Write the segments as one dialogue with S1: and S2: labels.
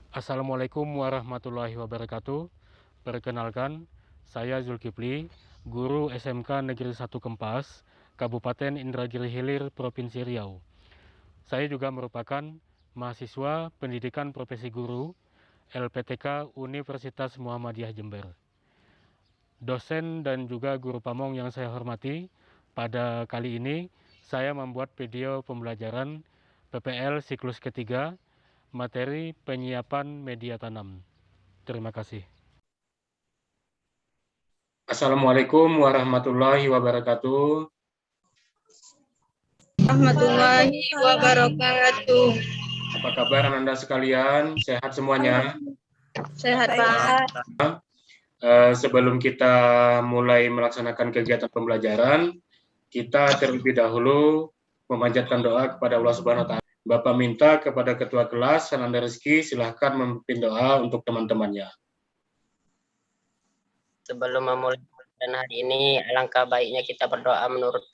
S1: Assalamualaikum warahmatullahi wabarakatuh. Perkenalkan, saya Zulkifli, guru SMK Negeri 1 Kempas, Kabupaten Indragiri Hilir, Provinsi Riau. Saya juga merupakan mahasiswa pendidikan profesi guru LPTK Universitas Muhammadiyah Jember. Dosen dan juga guru pamong yang saya hormati, pada kali ini saya membuat video pembelajaran PPL siklus ketiga, materi penyiapan media tanam. Terima kasih.
S2: Assalamualaikum warahmatullahi wabarakatuh.
S3: Warahmatullahi wabarakatuh.
S2: Apa kabar Anda sekalian? Sehat semuanya?
S3: Sehat, Pak.
S2: Sebelum kita mulai melaksanakan kegiatan pembelajaran, kita terlebih dahulu memanjatkan doa kepada Allah Subhanahu wa Ta'ala. Bapak minta kepada Ketua Kelas, Ananda Rizky, silahkan memimpin doa untuk teman-temannya.
S4: Sebelum memulai pembelajaran hari ini, alangkah baiknya kita berdoa menurut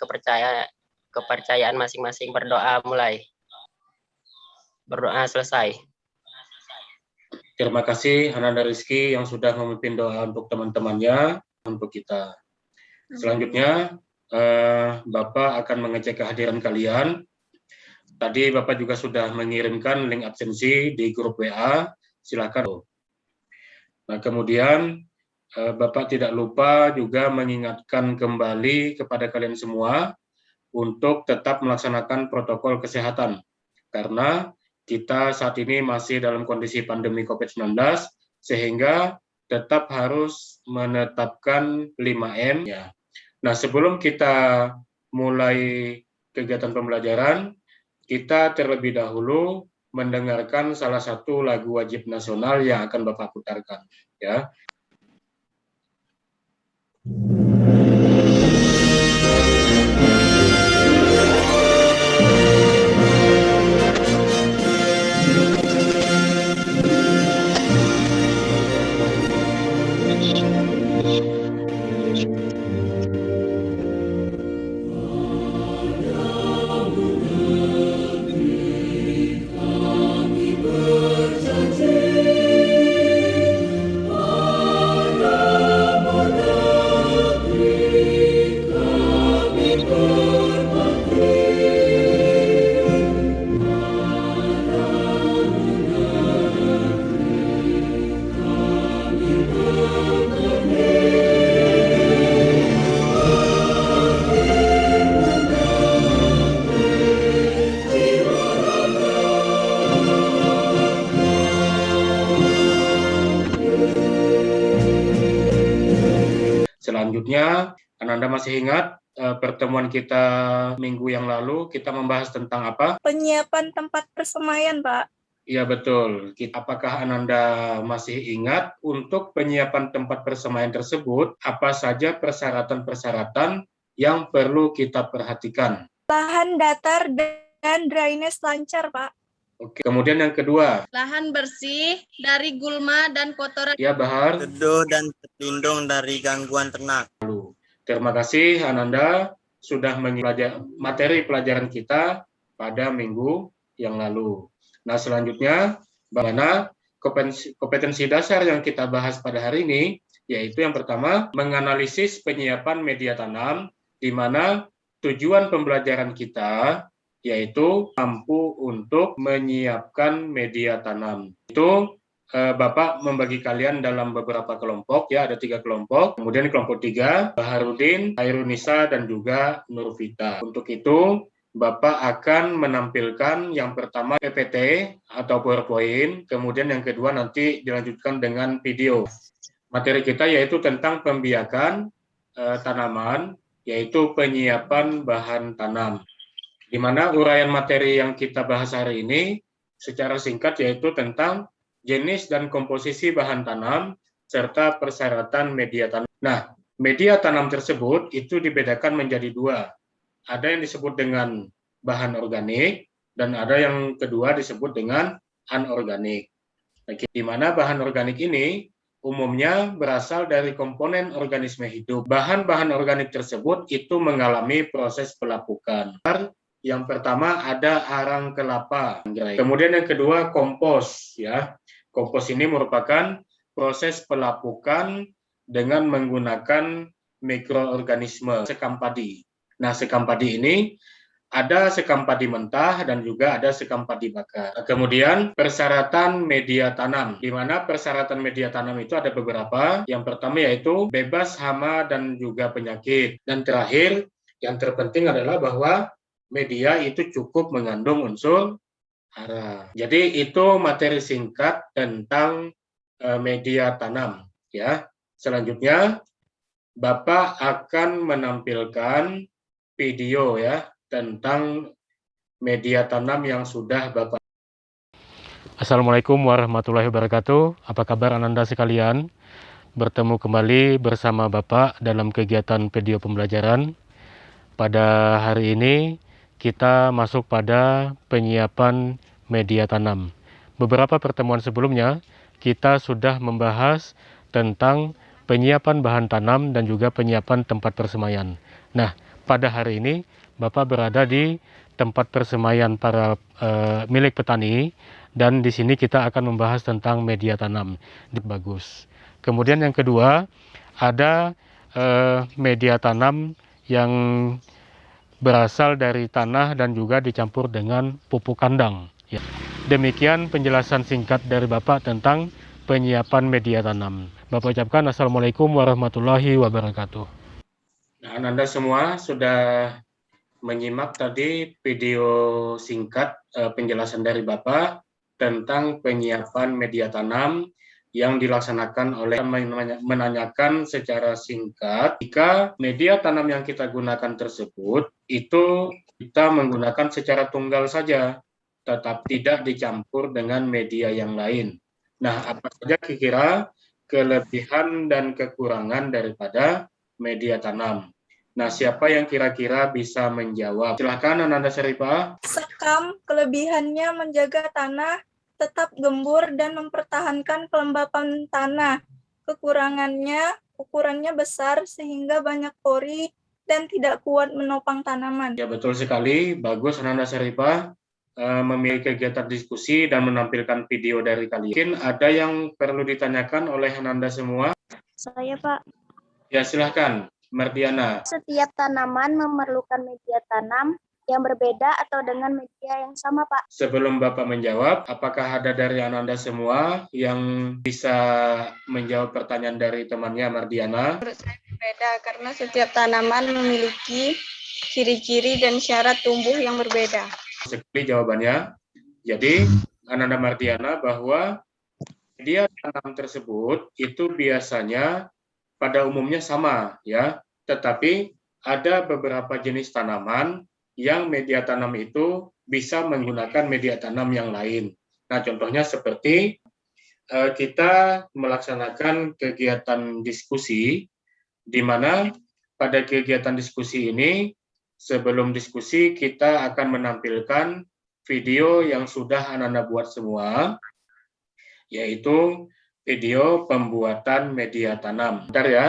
S4: kepercayaan masing-masing. Berdoa mulai. Berdoa selesai.
S2: Terima kasih Ananda Rizky yang sudah memimpin doa untuk teman-temannya, untuk kita. Selanjutnya, Bapak akan mengecek kehadiran kalian. Tadi Bapak juga sudah mengirimkan link absensi di grup WA, silakan. Nah, kemudian Bapak tidak lupa juga mengingatkan kembali kepada kalian semua untuk tetap melaksanakan protokol kesehatan. Karena kita saat ini masih dalam kondisi pandemi COVID-19, sehingga tetap harus menetapkan 5M. Ya. Nah, sebelum kita mulai kegiatan pembelajaran, kita terlebih dahulu mendengarkan salah satu lagu wajib nasional yang akan Bapak putarkan. Ya. Selanjutnya, Anda masih ingat pertemuan kita minggu yang lalu, kita membahas tentang apa?
S3: Penyiapan tempat persemaian, Pak.
S2: Iya, betul. Apakah Anda masih ingat untuk penyiapan tempat persemaian tersebut, apa saja persyaratan-persyaratan yang perlu kita perhatikan?
S3: Lahan datar dan drainase lancar, Pak.
S2: Oke. Kemudian yang kedua.
S5: Lahan bersih dari gulma dan kotoran.
S2: Ya, Bahar.
S6: Teduh dan terlindung dari gangguan ternak.
S2: Terima kasih Ananda sudah mengikuti materi pelajaran kita pada minggu yang lalu. Nah, selanjutnya bagaimana kompetensi dasar yang kita bahas pada hari ini, yaitu yang pertama menganalisis penyiapan media tanam, di mana tujuan pembelajaran kita yaitu mampu untuk menyiapkan media tanam. Itu Bapak membagi kalian dalam beberapa kelompok, ya, ada 3 kelompok. Kemudian kelompok 3, Baharudin, Hairunisa, dan juga Nurvita. Untuk itu, Bapak akan menampilkan yang pertama PPT atau PowerPoint, kemudian yang kedua nanti dilanjutkan dengan video. Materi kita yaitu tentang pembiakan tanaman, yaitu penyiapan bahan tanam. Di mana uraian materi yang kita bahas hari ini secara singkat yaitu tentang jenis dan komposisi bahan tanam, serta persyaratan media tanam. Nah, media tanam tersebut itu dibedakan menjadi 2. Ada yang disebut dengan bahan organik, dan ada yang kedua disebut dengan anorganik. Nah, di mana bahan organik ini umumnya berasal dari komponen organisme hidup. Bahan-bahan organik tersebut itu mengalami proses pelapukan. Yang pertama ada arang kelapa. Kemudian yang kedua kompos, ya. Kompos ini merupakan proses pelapukan dengan menggunakan mikroorganisme sekam padi. Nah, sekam padi ini ada sekam padi mentah dan juga ada sekam padi bakar. Kemudian persyaratan media tanam, di mana persyaratan media tanam itu ada beberapa. Yang pertama yaitu bebas hama dan juga penyakit. Dan terakhir, yang terpenting adalah bahwa media itu cukup mengandung unsur hara. Jadi itu materi singkat tentang media tanam. Ya. Selanjutnya, Bapak akan menampilkan video ya tentang media tanam yang sudah Bapak.
S1: Assalamualaikum warahmatullahi wabarakatuh. Apa kabar Ananda sekalian? Bertemu kembali bersama Bapak dalam kegiatan video pembelajaran. Pada hari ini kita masuk pada penyiapan media tanam. Beberapa pertemuan sebelumnya kita sudah membahas tentang penyiapan bahan tanam dan juga penyiapan tempat persemaian. Nah, pada hari ini Bapak berada di tempat persemaian para milik petani, dan di sini kita akan membahas tentang media tanam. Bagus. Kemudian yang kedua, ada media tanam yang berasal dari tanah dan juga dicampur dengan pupuk kandang. Ya. Demikian penjelasan singkat dari Bapak tentang penyiapan media tanam. Bapak ucapkan Assalamualaikum warahmatullahi wabarakatuh.
S2: Nah, Anda semua sudah menyimak tadi video singkat penjelasan dari Bapak tentang penyiapan media tanam yang dilaksanakan oleh menanyakan secara singkat jika media tanam yang kita gunakan tersebut itu kita menggunakan secara tunggal saja, tetap tidak dicampur dengan media yang lain. Nah, apa saja kira-kira kelebihan dan kekurangan daripada media tanam? Nah, siapa yang kira-kira bisa menjawab? Silakan Ananda Syarifah.
S3: Sekam kelebihannya menjaga tanah tetap gembur dan mempertahankan kelembapan tanah. Kekurangannya, ukurannya besar sehingga banyak pori dan tidak kuat menopang tanaman.
S2: Ya, betul sekali. Bagus Ananda Syarifah memiliki kegiatan diskusi dan menampilkan video dari kalian. Mungkin ada yang perlu ditanyakan oleh Ananda semua?
S7: Saya, Pak.
S2: Ya, silahkan. Mardiana.
S7: Setiap tanaman memerlukan media tanam yang berbeda atau dengan media yang sama, Pak?
S2: Sebelum Bapak menjawab, apakah ada dari Ananda semua yang bisa menjawab pertanyaan dari temannya Mardiana?
S8: Menurut saya berbeda karena setiap tanaman memiliki ciri-ciri dan syarat tumbuh yang berbeda.
S2: Sekali jawabannya. Jadi, Ananda Mardiana, bahwa media tanam tersebut itu biasanya pada umumnya sama, ya. Tetapi ada beberapa jenis tanaman yang media tanam itu bisa menggunakan media tanam yang lain. Nah, contohnya seperti kita melaksanakan kegiatan diskusi, di mana pada kegiatan diskusi ini, sebelum diskusi kita akan menampilkan video yang sudah Ananda buat semua, yaitu video pembuatan media tanam. Bentar ya.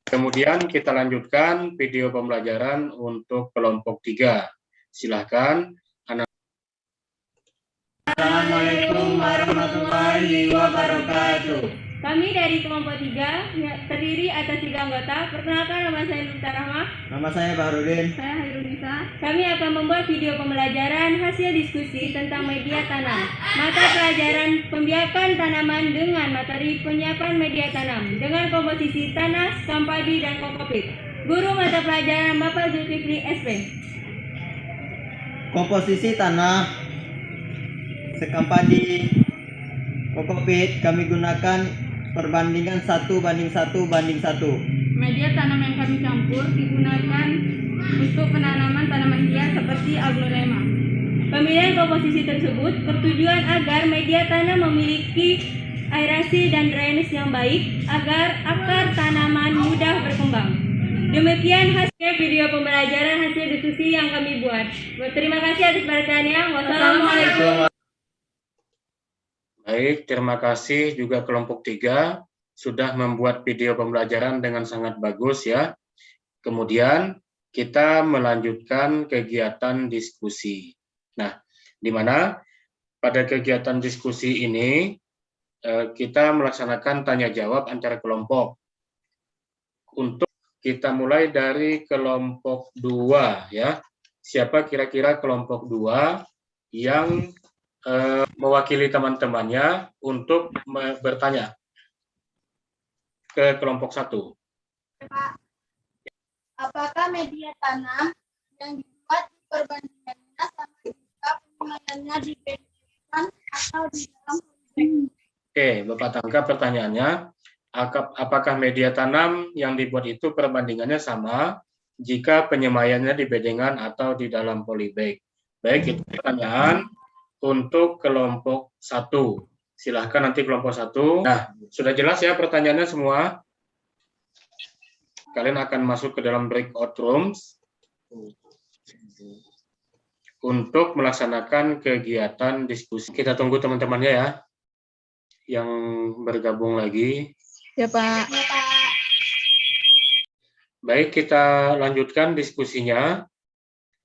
S2: Kemudian kita lanjutkan video pembelajaran untuk kelompok 3. Silakan.
S9: Assalamualaikum warahmatullahi wabarakatuh.
S10: Kami dari kelompok 3 terdiri atas 3 anggota. Perkenalkan, nama saya Nurta Rahma.
S9: Nama saya Bahrudin.
S10: Saya Hairunisa. Kami akan membuat video pembelajaran hasil diskusi tentang media tanam. Mata pelajaran pembiakan tanaman dengan materi penyiapan media tanam dengan komposisi tanah, sekam padi, dan kokopit. Guru mata pelajaran Bapak Zulkifli SP.
S9: Komposisi tanah, sekam padi, kokopit kami gunakan perbandingan 1:1:1.
S10: Media tanam yang kami campur digunakan untuk penanaman tanaman hias seperti aglonema. Pemilihan komposisi tersebut bertujuan agar media tanam memiliki aerasi dan drainase yang baik agar akar tanaman mudah berkembang. Demikian hasil video pembelajaran hasil diskusi yang kami buat. Terima kasih atas perhatiannya. Wassalamualaikum.
S2: Baik, terima kasih juga kelompok 3 sudah membuat video pembelajaran dengan sangat bagus ya. Kemudian kita melanjutkan kegiatan diskusi. Nah, di mana pada kegiatan diskusi ini kita melaksanakan tanya jawab antar kelompok. Untuk kita mulai dari kelompok 2 ya. Siapa kira-kira kelompok 2 yang mewakili teman-temannya untuk bertanya ke kelompok 1.
S7: Apakah media tanam yang dibuat perbandingannya sama jika pemakaiannya di pedesaan atau di dalam polybag?
S2: Oke, Bapak tangkap pertanyaannya. Apakah media tanam yang dibuat itu perbandingannya sama jika penyemaiannya di bedengan atau di dalam polybag? Baik, itu pertanyaan untuk kelompok 1. Silahkan nanti kelompok 1. Nah, sudah jelas ya pertanyaannya semua? Kalian akan masuk ke dalam breakout rooms untuk melaksanakan kegiatan diskusi. Kita tunggu teman-temannya ya, yang bergabung lagi.
S8: Ya, Pak.
S2: Baik, kita lanjutkan diskusinya.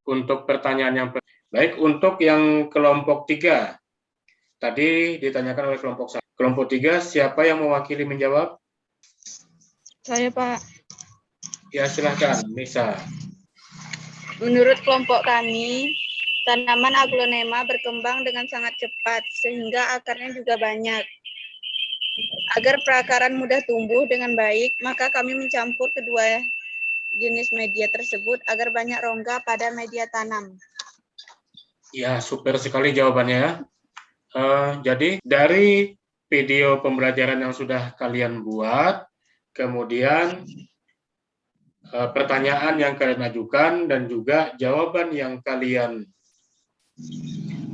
S2: Untuk pertanyaan yang baik, untuk yang kelompok 3. Tadi ditanyakan oleh kelompok 1. Kelompok 3, siapa yang mewakili menjawab?
S8: Saya, Pak.
S2: Ya, silahkan, Nisa.
S8: Menurut kelompok kami, tanaman aglonema berkembang dengan sangat cepat, sehingga akarnya juga banyak. Agar perakaran mudah tumbuh dengan baik, maka kami mencampur kedua jenis media tersebut agar banyak rongga pada media tanam.
S2: Ya, super sekali jawabannya. Jadi, dari video pembelajaran yang sudah kalian buat, kemudian pertanyaan yang kalian ajukan, dan juga jawaban yang kalian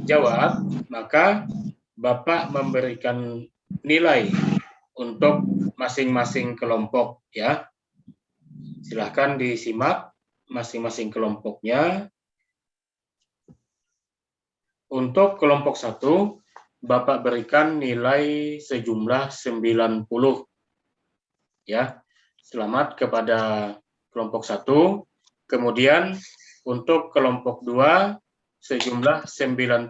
S2: jawab, maka Bapak memberikan nilai untuk masing-masing kelompok ya. Silahkan disimak masing-masing kelompoknya. Untuk kelompok 1, Bapak berikan nilai sejumlah 90. Ya. Selamat kepada kelompok 1. Kemudian untuk kelompok 2 sejumlah 93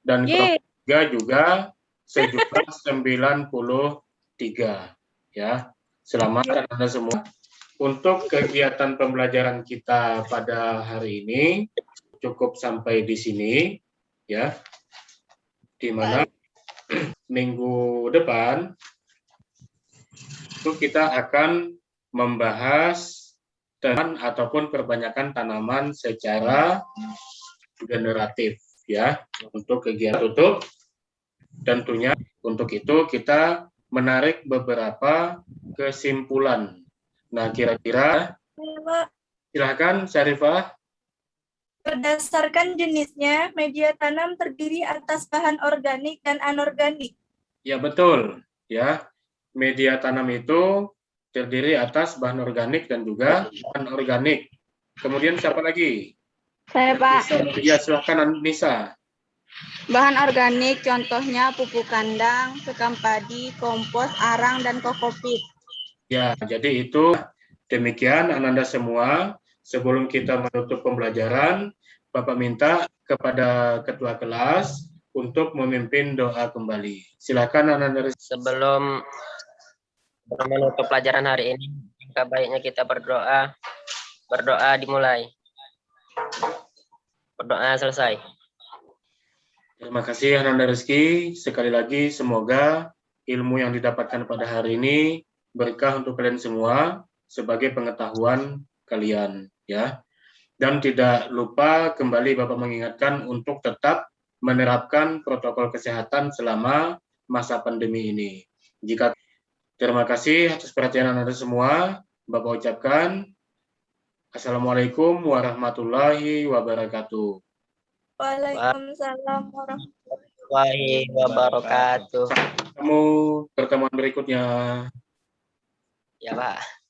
S2: dan kelompok 3 juga sejumlah 93 ya. Selamat Anda semua. Untuk kegiatan pembelajaran kita pada hari ini cukup sampai di sini ya. Di mana minggu depan itu kita akan membahas tanaman ataupun perbanyakan tanaman secara generatif ya. Untuk kegiatan tutup tentunya untuk itu kita menarik beberapa kesimpulan. Nah, kira-kira silakan Syarifah.
S3: Berdasarkan jenisnya, media tanam terdiri atas bahan organik dan anorganik.
S2: Ya, betul. Ya, media tanam itu terdiri atas bahan organik dan juga anorganik. Kemudian siapa lagi?
S8: Saya, Pak.
S2: Ya, silakan Nisa.
S8: Bahan organik contohnya pupuk kandang, sekam padi, kompos, arang, dan kokopit.
S2: Ya, jadi itu demikian Ananda semua. Sebelum kita menutup pembelajaran, Bapak minta kepada ketua kelas untuk memimpin doa kembali. Silakan Ananda.
S4: Sebelum menutup pelajaran hari ini, maka baiknya kita berdoa. Berdoa dimulai. Berdoa selesai.
S2: Terima kasih Ananda Rizky. Sekali lagi semoga ilmu yang didapatkan pada hari ini berkah untuk kalian semua sebagai pengetahuan kalian ya. Dan tidak lupa kembali Bapak mengingatkan untuk tetap menerapkan protokol kesehatan selama masa pandemi ini. Terima kasih atas perhatian Anda semua. Bapak ucapkan Assalamualaikum warahmatullahi wabarakatuh.
S3: Waalaikumsalam
S4: warahmatullahi wabarakatuh.
S2: Pertemuan berikutnya.
S4: Ya, Pak.